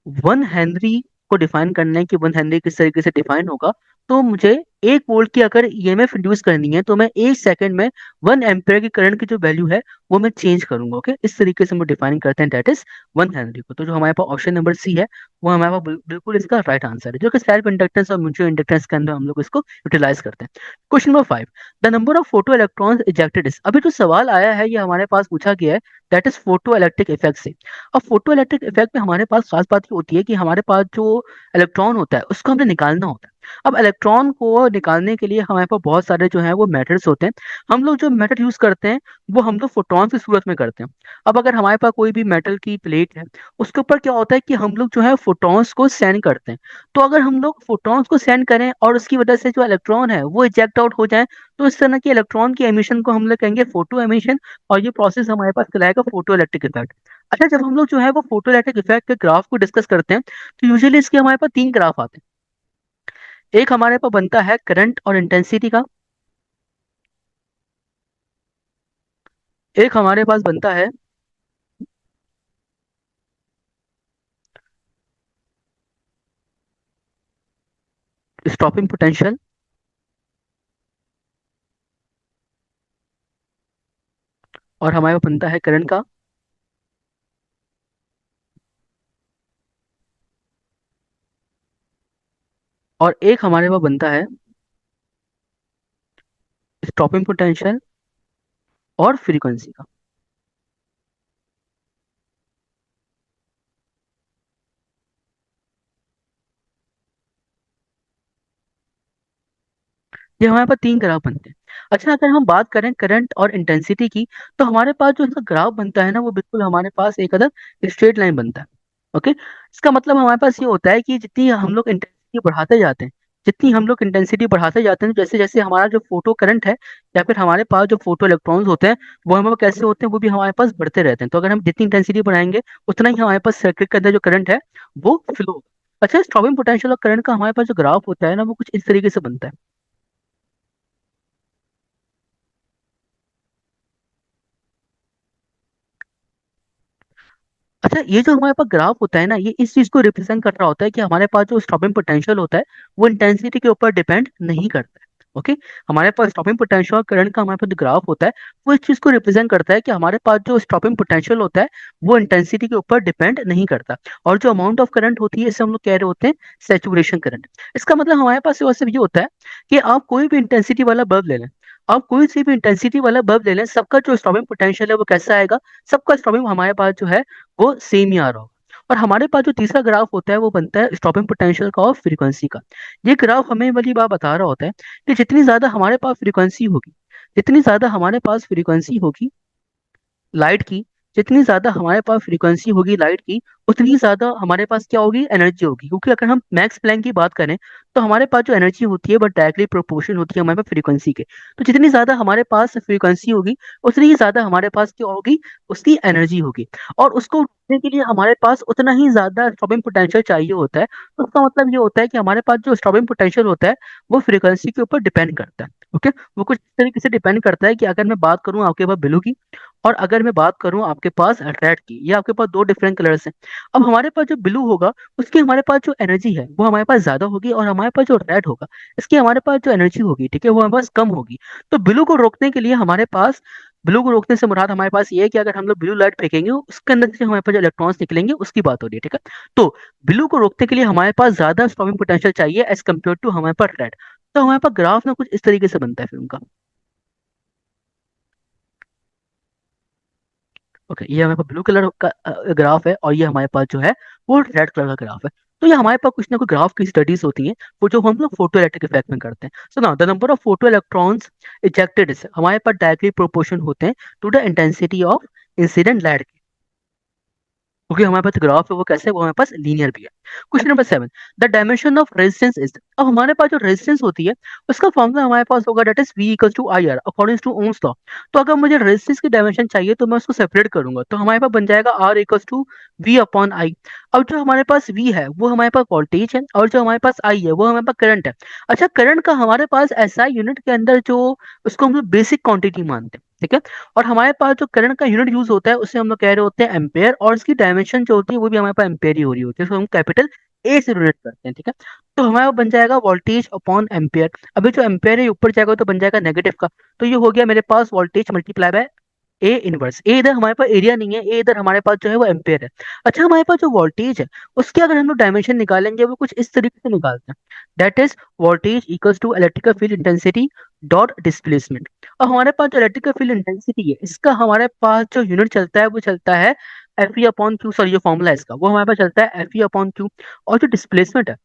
S1: 1 हेनरी को डिफाइन करना है कि 1 हेनरी किस तरीके से डिफाइन होगा, तो मुझे 1 वोल्ट की अगर ईएमएफ इंड्यूस करनी है तो मैं 1 सेकंड में 1 एम्पियर की करंट की जो वैल्यू है वो मैं चेंज करूंगा, ओके। इस तरीके से हम डिफाइन करते हैं दैट इज 1 हेनरी को। तो जो हमारे पास ऑप्शन नंबर सी है वो हमारे पास बिल्कुल इसका राइट आंसर है, जो कि सेल्फ इंडक्टेंस और म्यूचुअल इंडक्टेंस के अंदर हम लोग इसको यूटिलाइज करते हैं। Question number 5। The number of photo electrons ejected is. अभी जो सवाल आया है ये हमारे पास पूछा गया है that is photo electric effect से। अब फोटो इलेक्ट्रिक इफेक्ट में हमारे पास खास बात ये होती है कि हमारे पास जो इलेक्ट्रॉन होता है उसको हमने निकालना होता है। अब इलेक्ट्रॉन को निकालने के लिए हमारे पास बहुत सारे जो है वो मेथड्स होते हैं। हम लोग जो मेथड यूज करते हैं वो हम लोग फोटॉन की सूरत में करते हैं। अब अगर हमारे पास कोई भी मेटल की प्लेट है, उसके ऊपर क्या होता है कि हम लोग जो है फोटॉन्स को सेंड करते हैं। तो अगर हम लोग फोटॉन्स को सेंड करें और उसकी वजह से जो इलेक्ट्रॉन है वो इजेक्ट आउट हो जाए, तो इस तरह की इलेक्ट्रॉन की एमिशन को हम लोग कहेंगे फोटो एमिशन, और ये प्रोसेस हमारे पास कहलाएगा फोटो इलेक्ट्रिक इफेक्ट। अच्छा, जब हम लोग जो है वो फोटो इलेक्ट्रिक इफेक्ट के ग्राफ को डिस्कस करते हैं तो यूजुअली इसके हमारे पास 3 ग्राफ आते हैं। एक हमारे पास बनता है करंट और इंटेंसिटी का, एक हमारे पास बनता है स्टॉपिंग पोटेंशियल, और हमारे पास बनता है करंट का, और एक हमारे पास बनता है स्टॉपिंग पोटेंशियल और फ्रीक्वेंसी का। ये हमारे पास तीन ग्राफ बनते हैं। अच्छा, अगर हम बात करें करंट और इंटेंसिटी की, तो हमारे पास जो इसका ग्राफ बनता है ना, वो बिल्कुल हमारे पास एक अदर स्ट्रेट लाइन बनता है। ओके, इसका मतलब हमारे पास ये होता है कि जितनी हम लोग इंटेंसिटी बढ़ाते जाते हैं, जितनी हम लोग इंटेंसिटी बढ़ाते जाते हैं, जैसे जैसे हमारा जो फोटो करंट है, या फिर हमारे पास जो फोटो इलेक्ट्रॉन्स होते हैं, वो हमारे पास कैसे होते हैं, वो भी हमारे पास बढ़ते रहते हैं। तो अगर हम जितनी इंटेंसिटी बढ़ाएंगे, उतना ही हमारे पास सर्किट के अंदर जो करंट है वो फ्लो होगा। अच्छा, स्टॉपिंग पोटेंशियल और करंट का हमारे पास जो ग्राफ होता है ना, वो कुछ इस तरीके से बनता है। अच्छा, ये जो हमारे पास ग्राफ होता है ना, ये इस चीज को रिप्रेजेंट कर रहा होता है कि हमारे पास जो स्टॉपिंग पोटेंशियल होता है, वो इंटेंसिटी के ऊपर डिपेंड नहीं करता है। ओके, हमारे पास स्टॉपिंग पोटेंशियल और करंट का हमारे पास जो ग्राफ होता है, वो इस चीज को रिप्रेजेंट करता है कि हमारे पास जो स्टॉपिंग पोटेंशियल होता है, वो इंटेंसिटी के ऊपर डिपेंड नहीं करता। और जो अमाउंट ऑफ करंट होती है, इसे हम लोग कह रहे होते हैं सैचुरेशन करंट। इसका मतलब हमारे पास ये होता है कि आप कोई भी इंटेंसिटी वाला बल्ब ले लें, आप कोई सी भी इंटेंसिटी वाला बल्ब ले लें, सबका जो स्टॉपिंग पोटेंशियल है वो कैसा आएगा, सबका स्टॉपिंग हमारे पास जो है वो सेम ही आ रहा होगा। और हमारे पास जो तीसरा ग्राफ होता है, वो बनता है स्टॉपिंग पोटेंशियल का और फ्रीक्वेंसी का। ये ग्राफ हमें वाली बात बता रहा होता है कि जितनी ज्यादा हमारे पास फ्रीक्वेंसी होगी, जितनी ज्यादा हमारे पास फ्रीक्वेंसी होगी लाइट की, जितनी ज्यादा हमारे पास फ्रीक्वेंसी होगी लाइट की, उतनी ज्यादा हमारे पास क्या होगी, एनर्जी होगी। क्योंकि अगर हम मैक्स प्लैंक की बात करें, तो हमारे पास जो एनर्जी होती है, बट डायरेक्टली प्रोपोर्शन होती है हमारे पास फ्रीक्वेंसी के। तो जितनी ज्यादा हमारे पास फ्रीक्वेंसी होगी, उतनी ही ज्यादा हमारे पास क्या होगी, उसकी एनर्जी होगी। और उसको रोकने के लिए हमारे पास उतना ही ज्यादा स्टॉपिंग पोटेंशियल चाहिए होता है। तो उसका मतलब ये होता है कि हमारे पास जो स्टॉपिंग पोटेंशियल होता है, वो फ्रीक्वेंसी के ऊपर डिपेंड करता है। ओके, वो कुछ इस तरीके से डिपेंड करता है कि अगर मैं बात करूं आपके पास ब्लू की, और अगर मैं बात करूं आपके पास रेड की, ये आपके पास दो डिफरेंट कलर्स हैं। अब हमारे पास जो ब्लू होगा, उसकी हमारे पास जो एनर्जी है वो हमारे पास ज्यादा होगी, और हमारे पास जो रेड होगा, इसकी हमारे पास जो एनर्जी होगी, ठीक है, वो हमारे पास कम होगी। तो ब्लू को रोकने के लिए हमारे पास, ब्लू को रोकने से मुराद हमारे पास ये है कि अगर हम लोग ब्लू लाइट फेंकेंगे, उसके अंदर से हमारे पास जो इलेक्ट्रॉन्स निकलेंगे, उसकी बात हो रही है, ठीक है। तो ब्लू को रोकने के लिए हमारे पास ज्यादा स्टॉपिंग पोटेंशियल चाहिए एज कम्पेयर टू हमारे पास रेड। तो हमारे पास ग्राफ ना कुछ इस तरीके से बनता है फिल्म का। ओके, ये हमारे पास ब्लू कलर का ग्राफ है, और ये हमारे पास जो है वो रेड कलर का ग्राफ है। तो ये हमारे पास कुछ ना कुछ ग्राफ की स्टडीज होती हैं, वो जो हम लोग फोटो इलेक्ट्रिक इफेक्ट में करते हैं। So now the number of photo electrons ejected हमारे पास डायरेक्टली प्रोपोर्शन होते हैं to the intensity of incident light. क्योंकि हमारे पास ग्राफ है वो कैसे है, वो हमारे पास लीनियर भी है। Question number 7, the dimension of resistance is. अब हमारे पास जो रेजिस्टेंस होती है, उसका फॉर्मूला हमारे पास होगा, that is V equals to I R according to Ohm's law. तो अगर मुझे रेजिस्टेंस की डायमेंशन चाहिए, तो मैं उसको सेपरेट करूंगा, तो हमारे पास बन जाएगा R equals to V upon I. अब जो हमारे पास V है वो हमारे पास वोल्टेज है, और जो हमारे पास I है वो हमारे पास करंट है। अच्छा, करंट का हमारे पास SI यूनिट के अंदर जो, उसको हम लोग बेसिक क्वांटिटी मानते हैं, ठीक है। और हमारे पास जो करंट का यूनिट यूज होता है, उसे हम लोग कह रहे होते हैं एम्पेयर, और इसकी डायमेंशन जो होती है वो भी हमारे पास एम्पेयर ही हो रही होती है, तो हम कैपिटल ए से रिलेट करते हैं, ठीक है। तो हमारे पास बन जाएगा वोल्टेज अपॉन एम्पेयर। अभी जो एम्पेयर है ऊपर जाएगा तो बन जाएगा नेगेटिव का। तो ये हो गया मेरे पास voltage multiply by A inverse. A इधर हमारे पास एरिया नहीं है, ए इधर हमारे पास जो है वो एम्पेयर है। अच्छा, हमारे पास जो वोल्टेज है, उसके अगर हम लोग डायमेंशन निकालेंगे, वो कुछ इस तरीके से निकालते हैं, that is voltage equals to electrical field intensity dot displacement. और हमारे पास जो इलेक्ट्रिकल फील्ड इंटेंसिटी है, इसका हमारे पास जो यूनिट चलता है, वो चलता है F E upon Q. Sorry, जो फॉर्मूला है इसका, वो हमारे पास चलता है एफ ई अपॉन क्यू। और जो डिस्प्लेसमेंट है,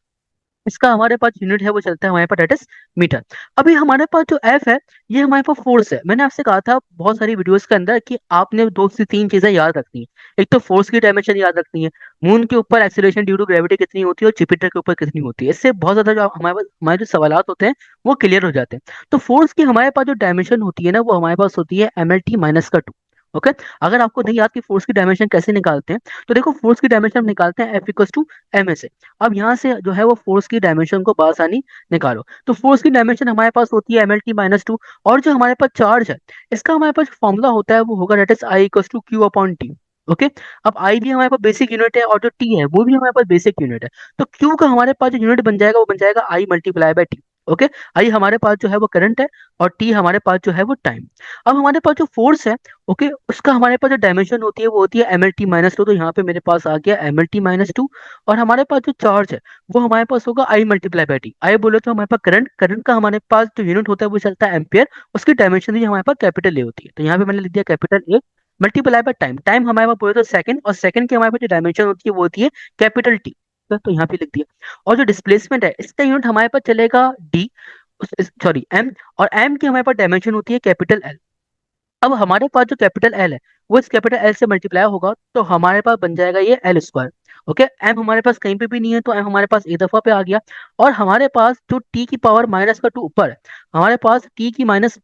S1: इसका हमारे पास यूनिट है, वो चलता है हमारे पास, डेट इज मीटर। अभी हमारे पास जो एफ है, ये हमारे पास फोर्स है। मैंने आपसे कहा था बहुत सारी वीडियोस के अंदर कि आपने दो से तीन चीजें याद रखनी है। एक तो फोर्स की डायमेंशन याद रखनी है, मून के ऊपर एक्सीलरेशन ड्यू टू ग्रेविटी कितनी होती है, और जुपिटर के ऊपर कितनी होती है। इससे बहुत ज्यादा जो हमारे पास हमारे जो सवालात होते हैं, वो क्लियर हो जाते हैं। तो फोर्स की हमारे पास जो डायमेंशन होती है ना, वो हमारे पास होती है MLT माइनस का 2। ओके, अगर आपको नहीं याद कि फोर्स की डायमेंशन कैसे निकालते हैं, तो देखो फोर्स की डायमेंशन हम निकालते हैं F equals to M A से। अब यहाँ से जो है वो फोर्स की डायमेंशन को बासानी निकालो। तो फोर्स की डायमेंशन हमारे पास होती है MLT-2। और जो हमारे पास चार्ज है, इसका हमारे पास फॉर्मूला होता है, वो होगा that is I equals to Q upon T. Okay. अब आई भी हमारे पास बेसिक यूनिट है और जो टी है वो भी हमारे पास बेसिक यूनिट है। तो क्यू का हमारे पास जो यूनिट बन जाएगा वो बन जाएगा आई मल्टीप्लाई बाय टी। ओके। आई हमारे पास जो है वो करंट है और टी हमारे पास जो है वो टाइम। अब हमारे पास जो फोर्स है, ओके, उसका हमारे पास जो डायमेंशन होती है वो होती है M L T minus two. तो यहाँ पे मेरे पास आ गया M L T minus two. और हमारे पास जो चार्ज है वो हमारे पास होगा आई मल्टीप्लाई बाय टी। आई बोले तो हमारे पास करंट, करंट का हमारे पास जो यूनिट होता है वो चलता है एम्पियर। उसकी डायमेंशन भी हमारे पास कैपिटल ए होती है। तो यहाँ पे मैंने लिख दिया capital A multiply by time. Time हमारे पास बोले तो सेकंड, और सेकंड की हमारे पास जो डायमेंशन होती है वो होती है कैपिटल टी। तो यहाँ पे लिख दिया। और जो डिस्प्लेसमेंट है इसका यूनिट हमारे पास चलेगा डी, सॉरी एम। और एम की हमारे पास डायमेंशन होती है कैपिटल एल। अब हमारे पास जो कैपिटल एल है वो इस कैपिटल एल से मल्टीप्लाई होगा तो हमारे पास बन जाएगा ये एल स्क्वायर। ओके। एम हमारे पास कहीं पे भी नहीं है तो एम हमारे पास एक दफा पे आ गया। और हमारे पास जो टी की पावर माइनस का टू ऊपर है, हमारे पास टी की माइनस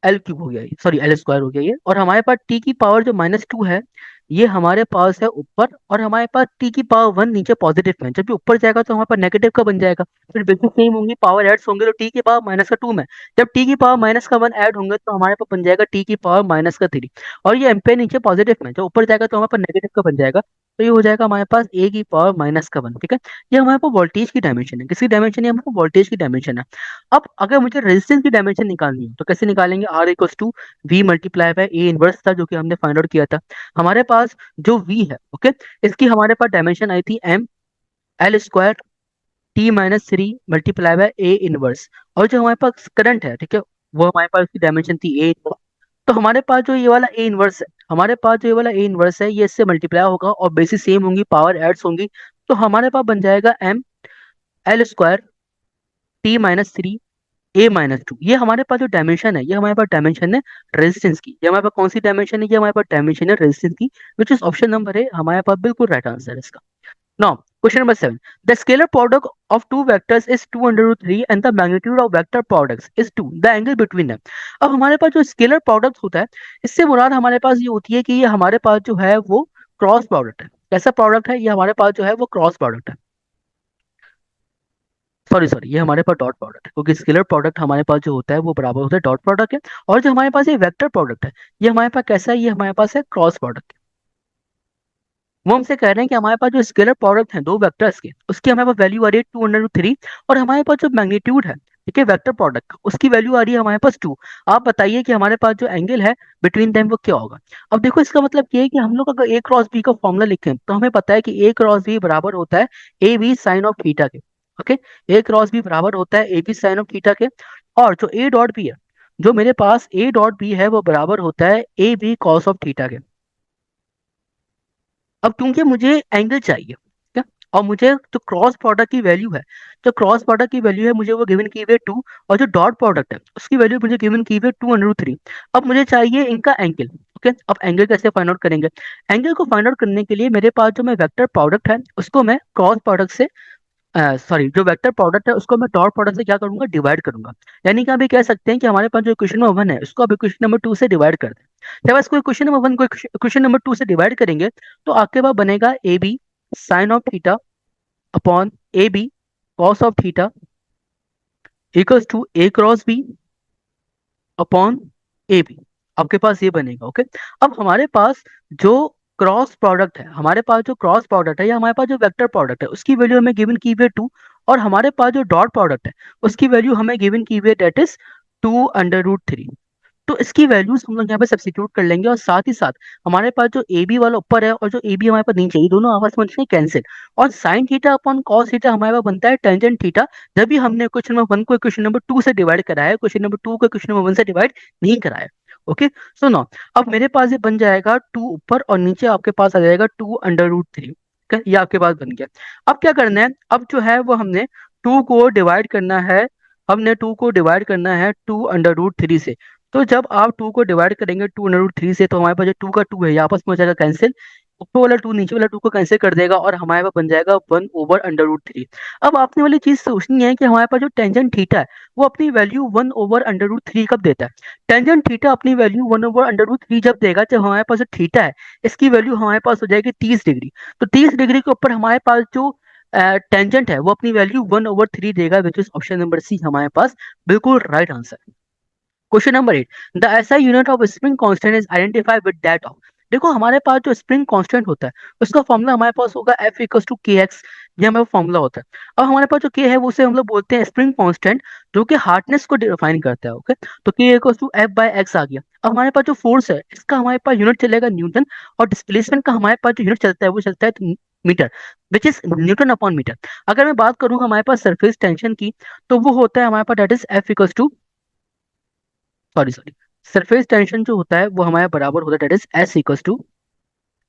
S1: एल क्यूब हो गया ये, सॉरी एल स्क्वायर हो गया ये। और हमारे पास टी की पावर जो माइनस टू है ये हमारे पास है ऊपर, और हमारे पास टी की पावर वन नीचे पॉजिटिव में। जब ये ऊपर जाएगा तो हमारे पास नेगेटिव का बन जाएगा। फिर बिल्कुल सेम होंगी, पावर एड्स होंगे तो टी की पावर माइनस का टू में जब टी की पावर माइनस का वन ऐड होंगे तो हमारे पास बन जाएगा टी की पावर माइनस का थ्री। और ये एम्पेयर नीचे पॉजिटिव में जब ऊपर जाएगा तो हमारे पास नेगेटिव का बन जाएगा। तो ये हो जाएगा हमारे पास ए की पावर माइनस का वन। ठीक है। ये हमारे पास वोल्टेज की डायमेंशन है। किसकी डायमेंशन है? हमारे पास वोल्टेज की डायमेंशन है। अब अगर मुझे रेजिस्टेंस की डायमेंशन निकालनी है तो कैसे निकालेंगे? R equals to V multiply by A inverse था जो कि हमने फाइंड आउट किया था। हमारे पास जो वी है, ओके, इसकी हमारे पास डायमेंशन आई थी M L square T minus three multiply by A inverse. और जो हमारे पास करंट है, ठीक है, वो हमारे पास उसकी डायमेंशन थी ए इनवर्स। तो हमारे पास जो ये वाला ए इनवर्स है, हमारे पास जो ये वाला ए इनवर्स है ये इससे मल्टीप्लाई होगा और बेसिस सेम होंगी, पावर एड्स होंगी। तो हमारे पास बन जाएगा M L square T minus three A minus two. ये हमारे पास जो डायमेंशन है ये हमारे पास डायमेंशन है रेजिस्टेंस की। ये हमारे पास कौन सी डायमेंशन है? ये हमारे पास डायमेंशन है रेजिस्टेंस की, विच इज ऑप्शन नंबर है हमारे पास बिल्कुल राइट आंसर है इसका। Now question number 7, the scalar product of two vectors is 2 under root 3 and the magnitude of vector products is 2, the angle between them. अब हमारे पास जो स्केलर प्रोडक्ट होता है इससे मुराद हमारे पास ये होती है कि ये हमारे पास जो है वो क्रॉस प्रोडक्ट है। कैसा प्रोडक्ट है? ये हमारे पास जो है वो क्रॉस प्रोडक्ट है। सॉरी सॉरी, ये हमारे पास डॉट प्रोडक्ट है क्योंकि स्केलर प्रोडक्ट हमारे पास जो होता है वो बराबर होता है डॉट प्रोडक्ट है। और जो हमारे पास ये वेक्टर प्रोडक्ट है ये हमारे पास कैसा है? ये हमारे पास है क्रॉस प्रोडक्ट। वो हमसे कह रहे हैं कि हमारे पास जो स्केलर प्रोडक्ट है दो वेक्टर्स के, उसकी हमारे पास वैल्यू आ रही है 2 अंडर रूट 3। और हमारे पास जो मैग्नीट्यूड है, ठीक है, वेक्टर प्रोडक्ट का, उसकी वैल्यू आ रही है हमारे पास 2। आप बताइए कि हमारे पास जो एंगल है बिटवीन देम वो क्या होगा? अब देखो इसका मतलब ये है कि हम लोग अगर ए क्रॉस बी का फॉर्मूला लिखें तो हमें पता है कि ए क्रॉस बी बराबर होता है A B sine of theta के। ओके। ए क्रॉस बी बराबर होता है A B sine of theta के। और जो ए डॉट बी है, जो मेरे पास ए डॉट बी है वो बराबर होता है A B cos of theta के। अब क्योंकि मुझे एंगल चाहिए, ठीक है, और मुझे जो क्रॉस प्रोडक्ट की वैल्यू है, जो क्रॉस प्रोडक्ट की वैल्यू है मुझे वो गिवन की हुई है 2। और जो डॉट प्रोडक्ट है उसकी वैल्यू मुझे गिवन की हुई है 2 अंडर रूट 3। अब मुझे चाहिए इनका एंगल। ओके। अब एंगल कैसे फाइंड आउट करेंगे? एंगल को फाइंड आउट करने के लिए मेरे पास जो मैं वेक्टर प्रोडक्ट है उसको मैं क्रॉस प्रोडक्ट से, सॉरी, जो वेक्टर प्रोडक्ट है उसको मैं डॉट प्रोडक्ट से क्या करूंगा? डिवाइड करूंगा। यानी कि अभी कह सकते हैं कि हमारे पास जो क्वेश्चन नंबर वन है उसको अभी क्वेश्चन नंबर टू से डिवाइड कर दें। जब इसको क्वेश्चन नंबर वन को क्वेश्चन नंबर टू से डिवाइड करेंगे तो आपके पास बनेगा A B sine of theta upon A B cos of theta equals to A cross B upon A B. आपके पास ये बनेगा। ओके। अब हमारे पास जो क्रॉस प्रोडक्ट है, हमारे पास जो क्रॉस प्रोडक्ट है या हमारे पास जो वेक्टर प्रोडक्ट है उसकी वैल्यू हमें गिवन की हुई है 2। और हमारे पास जो डॉट प्रोडक्ट है उसकी वैल्यू हमें गिवन की हुई है दैट इज 2 अंडर रूट 3। तो इसकी वैल्यूज हम लोग यहाँ पे सब्स्टिट्यूट कर लेंगे और साथ ही साथ हमारे पास जो ए बी वाला ऊपर है और जो ए बी हमारे पास नीचे, ये दोनों आपस में कैंसिल। और sine theta upon cos theta हमारे पास बनता है टेंजेंट थीटा। जब भी हमने क्वेश्चन नंबर वन को क्वेश्चन नंबर टू से डिवाइड कराया है, क्वेश्चन नंबर टू को क्वेश्चन नंबर वन से डिवाइड नहीं कराया। ओके। सो नो, अब मेरे पास ये बन जाएगा 2 ऊपर और नीचे आपके पास आ जाएगा 2 अंडर रूट 3। ये आपके पास बन गया। अब क्या करना है? अब जो है वो हमने टू को डिवाइड करना है, हमने टू को डिवाइड करना है 2 अंडर रूट 3 से। तो जब आप टू को डिवाइड करेंगे 2 अंडर रूट 3 से तो हमारे पास जो टू का टू है ये आपस में हो जाएगा कैंसिल। ऊपर वाला टू नीचे वाला टू को कैंसिल कर देगा और हमारे पास बन जाएगा 1/√3। अब आपने वाली चीज सोचनी है कि हमारे पास जो टेंजेंट थीटा है वो अपनी वैल्यू 1/√3 कब देता है? टेंजेंट थीटा अपनी वैल्यू 1/√3 जब देगा जब हमारे पास जो थीटा है इसकी वैल्यू हमारे पास हो जाएगी 30 डिग्री। तो 30 डिग्री के ऊपर हमारे पास जो टेंजेंट है वो अपनी वैल्यू 1/3 देगा, which is option number C हमारे पास बिल्कुल right answer. Question number 8. The SI unit of spring constant is identified with that of. देखो हमारे पास जो स्प्रिंग कांस्टेंट होता है उसका फॉर्मूला हमारे पास होगा F इक्वल्स टू के एक्स, ये हमारा फॉर्मूला होता है। अब हमारे पास जो के है वो उसे हम लोग बोलते हैं स्प्रिंग कांस्टेंट, जो कि हार्डनेस को डिफाइन करता है। ओके, तो K equals to F by x आ गया। अब हमारे पास जो फोर्स है इसका हमारे पास यूनिट चलेगा न्यूटन, और डिस्प्लेसमेंट का हमारे पास जो यूनिट चलता है वो चलता है metre, which is newton upon metre. अगर मैं बात करूँ हमारे पास सरफेस टेंशन की, तो वो होता है हमारे पास that is F equals to, sorry sorry, surface tension जो होता है वो हमारे बराबर होता है that is S equals to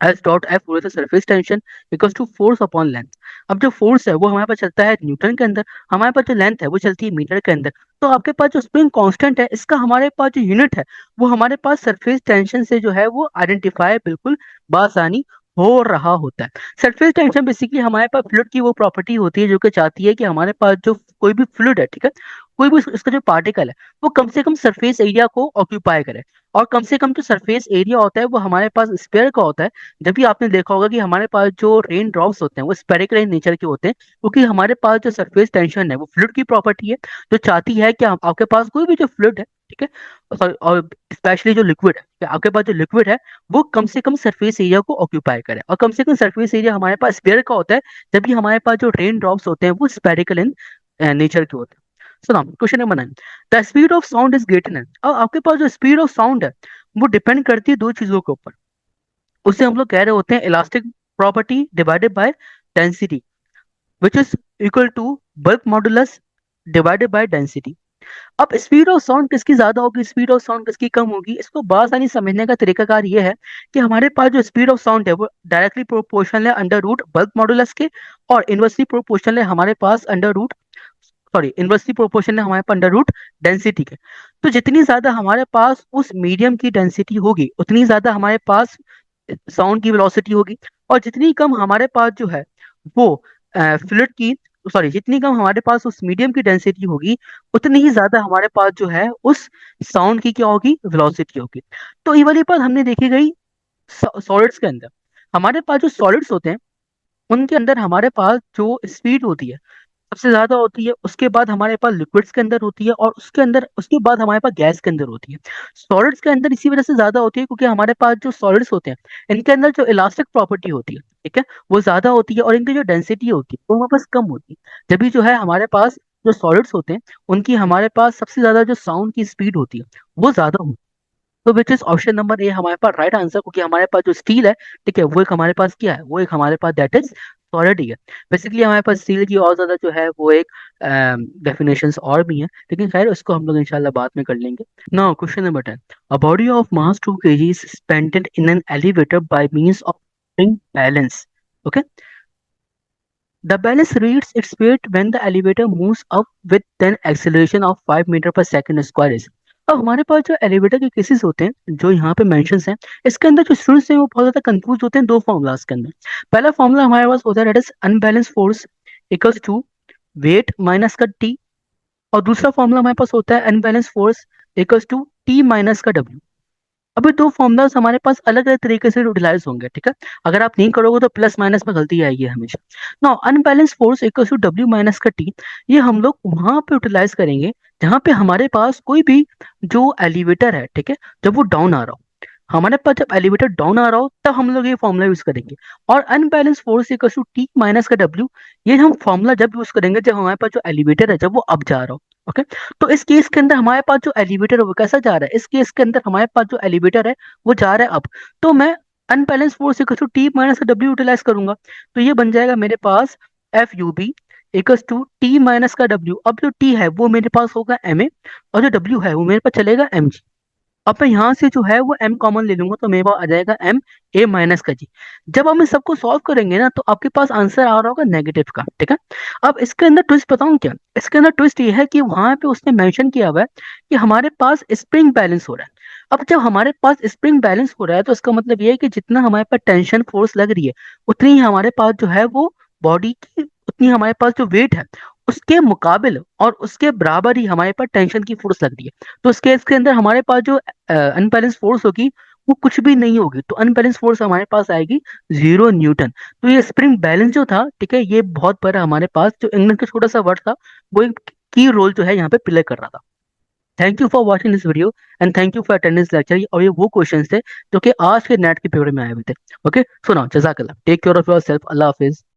S1: S dot F बोले तो surface tension equals to force upon length. अब जो फोर्स है वो हमारे पास चलता है न्यूटन के अंदर, हमारे पास जो लेंथ है वो चलती है मीटर के अंदर। तो आपके पास जो स्प्रिंग कांस्टेंट है इसका हमारे पास जो यूनिट है वो हमारे पास सरफेस टेंशन से जो है वो आइडेंटिफाई बिल्कुल बासानी हो रहा होता है। सरफेस टेंशन बेसिकली हमारे पास फ्लूइड की वो प्रॉपर्टी होती है जो कि चाहती है कि हमारे पास जो कोई भी फ्लूइड है, ठीक है, कोई भी इसका जो पार्टिकल है वो कम से कम सरफेस एरिया को ऑक्यूपाई करे। और कम से कम जो सरफेस एरिया होता है वो हमारे पास स्पेयर का होता है। जब भी आपने देखा होगा कि हमारे पास जो रेन ड्रॉप्स होते हैं वो स्पेरिकल इन नेचर के होते हैं, क्योंकि हमारे पास जो सरफेस टेंशन है वो फ्लूइड की प्रॉपर्टी है, जो चाहती है कि आपके पास कोई भी जो फ्लूइड है, ठीक है, और स्पेशली जो लिक्विड है, कि आपके पास जो लिक्विड है वो कम से कम सरफेस एरिया को ऑक्यूपाई करे। और कम से कम सरफेस एरिया हमारे पास स्पेयर का होता है, जबकि हमारे पास जो रेन ड्रॉप्स होते हैं वो स्पेरिकल इन नेचर के होते हैं। सुना question number 9, the speed of sound is greater than. अब आपके पास जो स्पीड ऑफ साउंड है वो डिपेंड करती है दो चीजों के ऊपर। उसे हम लोग कह रहे होते हैं elastic property divided by density, which is equal to bulk modulus divided by density. अब स्पीड ऑफ साउंड किसकी ज्यादा होगी, स्पीड ऑफ साउंड किसकी कम होगी, इसको बासानी समझने का तरीकाकार ये है कि हमारे पास जो स्पीड ऑफ साउंड है वो डायरेक्टली प्रोपोर्शनल है अंडर रूट बल्क मॉडुलस के, और इनवर्सली प्रोपोर्शनल है हमारे पास under root, sorry, inversely proportional है हमारे पास अंडर रूट डेंसिटी के। तो जितनी ज्यादा हमारे पास उस मीडियम की डेंसिटी होगी उतनी ज्यादा हमारे पास साउंड की वेलोसिटी होगी, और जितनी कम हमारे पास जो है वो फ्लूइड की, सॉरी, जितनी कम हमारे पास उस मीडियम की डेंसिटी होगी उतनी ही ज्यादा हमारे पास जो है उस साउंड की क्या होगी, वेलोसिटी होगी। तो ये वाली बात हमने देखी गई सॉलिड्स के अंदर। हमारे पास जो सॉलिड्स होते हैं उनके अंदर हमारे पास जो स्पीड होती है सबसे ज्यादा होती है, उसके बाद हमारे पास लिक्विड्स के अंदर होती है, और उसके अंदर उसके बाद हमारे पास गैस के अंदर होती है। सॉलिड्स के अंदर इसी वजह से ज्यादा होती है क्योंकि हमारे पास जो सॉलिड्स होते हैं इनके अंदर जो इलास्टिक प्रॉपर्टी होती है, ठीक है, वो ज्यादा होती है, और इनकी जो डेंसिटी होती है वो हमारे पास कम होती है। जब भी जो है हमारे पास जो सॉलिड्स होते हैं उनकी हमारे पास सबसे ज्यादा जो साउंड की स्पीड होती है वो ज्यादा होती है। तो विच इज ऑप्शन नंबर ए हमारे पास राइट आंसर, क्योंकि हमारे पास जो स्टील है, ठीक है, वो एक हमारे पास क्या है, वो एक हमारे पास दैट इज सॉलिड ही है। बेसिकली हमारे पास स्टील की और ज्यादा जो है वो एक डेफिनेशंस और भी हैं, लेकिन खैर उसको हम लोग इंशाल्लाह बाद में कर लेंगे। Now question number 10, a body of mass 2 kg is suspended in an elevator by means of spring balance. Okay, the balance reads its weight when the elevator moves up with an acceleration of 5 metre पर second square is. अब हमारे पास जो elevator के cases होते हैं जो यहाँ पे मेंशंस हैं, इसके अंदर जो स्टूडेंट्स हैं वो बहुत ज्यादा कंफ्यूज होते हैं दो फॉर्मुलाज के अंदर। पहला फॉर्मुला हमारे पास होता है that is unbalance force equals to weight minus का टी, और दूसरा फॉर्मुला हमारे पास होता है unbalance force equals to T minus का डब्ल्यू। अभी दो फॉर्मुलाज हमारे पास अलग अलग तरीके से यूटिलाइज होंगे, ठीक है, अगर आप नहीं करोगे तो प्लस माइनस में गलती आएगी हमेशा। Now unbalance force equal to W minus का टी, ये हम लोग वहां पे यूटिलाइज करेंगे जहां पे हमारे पास कोई भी जो एलिवेटर है, ठीक है, जब वो डाउन आ रहा हो, हमारे पास जब एलिवेटर डाउन आ रहा हो तब हम लोग ये फॉर्मूला यूज करेंगे। और unbalance force equal to T minus का डब्ल्यू, ये हम फॉर्मूला जब यूज करेंगे जब हमारे पास जो एलिवेटर है जब वो अप जा रहा हो। ओके, तो इस केस के अंदर हमारे पास जो एलिवेटर है वो कैसा जा रहा है, इस केस के अंदर हमारे पास जो एलिवेटर है वो जा रहा है अप। तो मैं unbalance force equal to T minus का डब्ल्यू यूटिलाइज करूंगा, तो ये बन जाएगा मेरे पास F U B equal to T minus का डब्ल्यू। अब जो टी है वो मेरे पास होगा एम ए, और जो डब्ल्यू है वो मेरे पास चलेगा एम जी। अब मैं यहाँ से जो है वो m कॉमन ले लूंगा तो मेरे पास आ जाएगा m a माइनस का g। जब हम इस सबको सॉल्व करेंगे ना तो आपके पास आंसर आ रहा होगा नेगेटिव का, ठीक है। अब इसके अंदर ट्विस्ट बताऊं क्या, इसके अंदर ट्विस्ट ये है कि वहां पे उसने मेंशन किया हुआ है कि हमारे पास स्प्रिंग बैलेंस हो रहा है। अब जब हमारे पास स्प्रिंग बैलेंस हो रहा है तो इसका मतलब ये है कि जितना हमारे पास टेंशन फोर्स लग रही है उतनी ही हमारे पास जो है वो बॉडी की, उतनी हमारे पास जो वेट है उसके मुकाबिल और उसके बराबर ही हमारे पास टेंशन की फोर्स लग रही है। तो इस केस के अंदर हमारे पास जो अनबैलेंस फोर्स होगी वो कुछ भी नहीं होगी, तो अनबैलेंस फोर्स हमारे पास आएगी 0 न्यूटन। तो ये स्प्रिंग बैलेंस जो था, ठीक है, ये बहुत बड़ा हमारे पास जो इंग्लैंड का छोटा सा वर्ड था वो एक की रोल जो है यहाँ पे प्ले कर रहा था। Thank you for watching this video and thank you for attendance lecture. और ये वो क्वेश्चंस थे जो कि आज के नेट के पेपर में आए हुए थे। ओके, सो नाउ जजाकल्ला, take care of your self, अल्लाह हाफिज।